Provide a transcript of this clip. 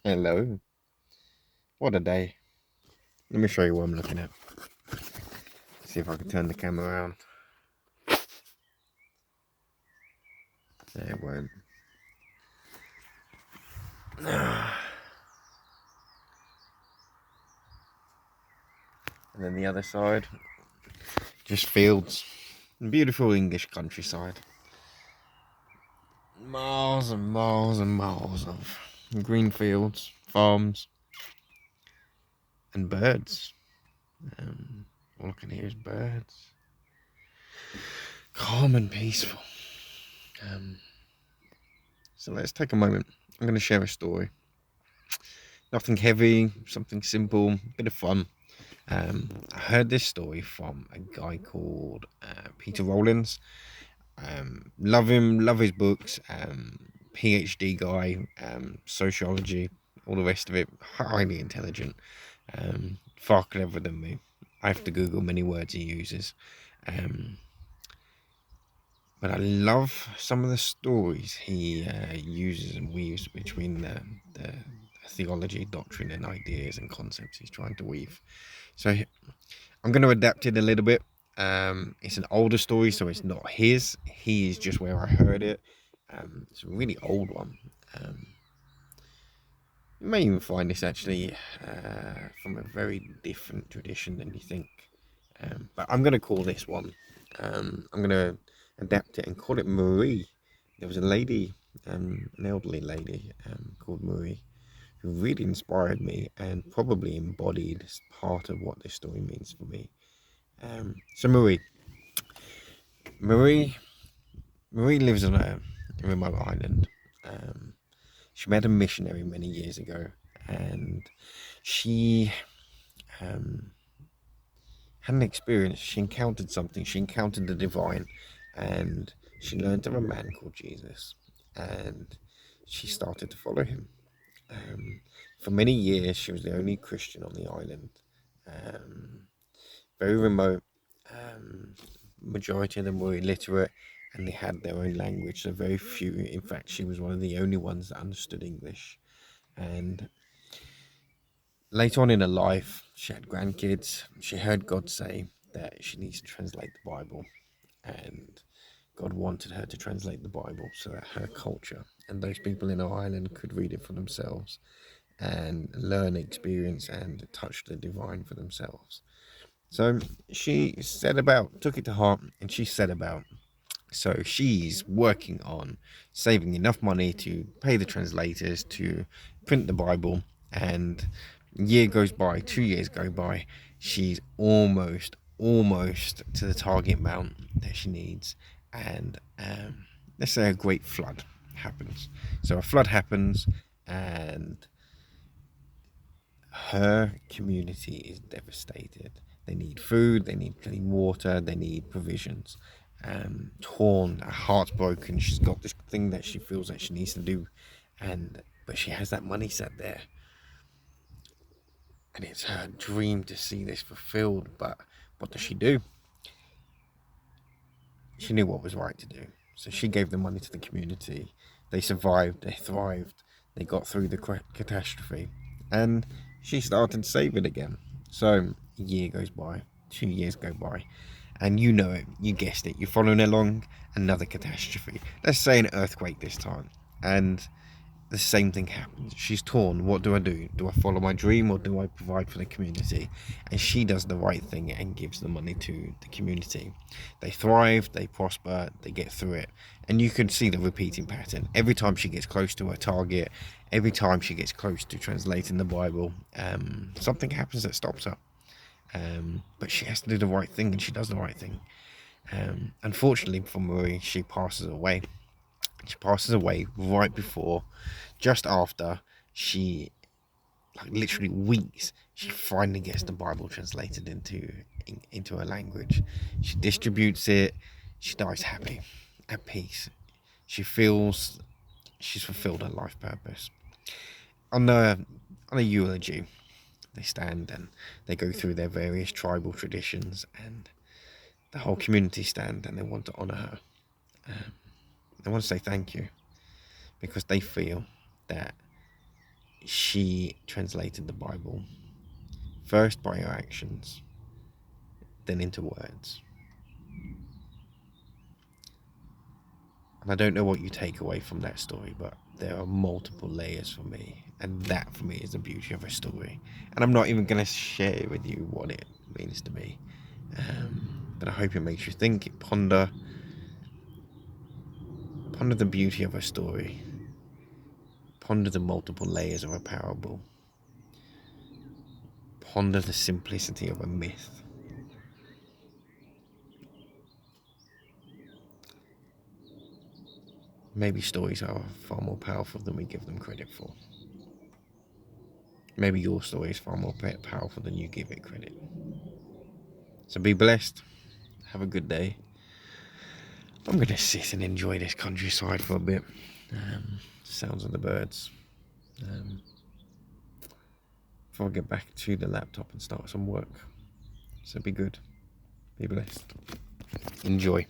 Hello. What a day. Let me show you what I'm looking at. See if I can turn the camera around. There it won't. And then the other side, just fields. Beautiful English countryside. Miles and miles and miles of green fields, farms, and birds. All I can hear is birds. Calm and peaceful. So let's take a moment. I'm going to share a story. Nothing heavy, something simple, bit of fun. I heard this story from a guy called Peter Rollins. Love him, love his books. PhD guy, sociology, all the rest of it. Highly intelligent, far cleverer than me. I have to Google many words he uses. But I love some of the stories he uses and weaves between the theology, doctrine, and ideas and concepts he's trying to weave. So I'm going to adapt it a little bit. It's an older story, so it's not his. He is just where I heard it. It's a really old one. You may even find this actually from a very different tradition than you think. But I'm going to call this one. I'm going to adapt it and call it Marie. There was a lady, an elderly lady called Marie, who really inspired me and probably embodied part of what this story means for me. So Marie lives on a remote island. She met a missionary many years ago, and she had an experience. She encountered something. She encountered the divine, and she learned of a man called Jesus, and she started to follow him. For many years, she was the only Christian on the island. Very remote. Majority of them were illiterate, and they had their own language. So very few. In fact, she was one of the only ones that understood English. And later on in her life, she had grandkids. She heard God say that she needs to translate the Bible, and God wanted her to translate the Bible so that her culture and those people in her island could read it for themselves and learn, experience, and touch the divine for themselves. So she took it to heart, and she set about. So she's working on saving enough money to pay the translators to print the Bible, and year goes by, 2 years go by. She's almost to the target amount that she needs, and let's say a great flood happens. So a flood happens, and her community is devastated. They need food, they need clean water, they need provisions. Torn, her heart's broken. She's got this thing that she feels that she needs to do, but she has that money set there, and it's her dream to see this fulfilled. But what does she do? She knew what was right to do, so she gave the money to the community. They survived, they thrived, they got through the catastrophe, and she started saving again. So a year goes by, 2 years go by, and you know it, you guessed it, you're following along. Another catastrophe, let's say an earthquake this time, and the same thing happens. She's torn. What do? Do I follow my dream, or do I provide for the community? And she does the right thing and gives the money to the community. They thrive, they prosper, they get through it. And you can see the repeating pattern. Every time she gets close to her target, every time she gets close to translating the Bible, something happens that stops her. But she has to do the right thing, and she does the right thing. Unfortunately for Marie, she passes away. She passes away right before, just after she, like literally weeks, she finally gets the Bible translated into her language. She distributes it. She dies happy, at peace. She feels she's fulfilled her life purpose. On a eulogy, they stand and they go through their various tribal traditions, and the whole community stand and they want to honor her. They want to say thank you, because they feel that she translated the Bible first by her actions, then into words. And I don't know what you take away from that story, but there are multiple layers for me, and that for me is the beauty of a story. And I'm not even going to share with you what it means to me, but I hope it makes you think, ponder the beauty of a story, ponder the multiple layers of a parable, ponder the simplicity of a myth. Maybe stories are far more powerful than we give them credit for. Maybe your story is far more powerful than you give it credit. So be blessed. Have a good day. I'm going to sit and enjoy this countryside for a bit. Sounds of the birds. Before I get back to the laptop and start some work. So be good. Be blessed. Enjoy.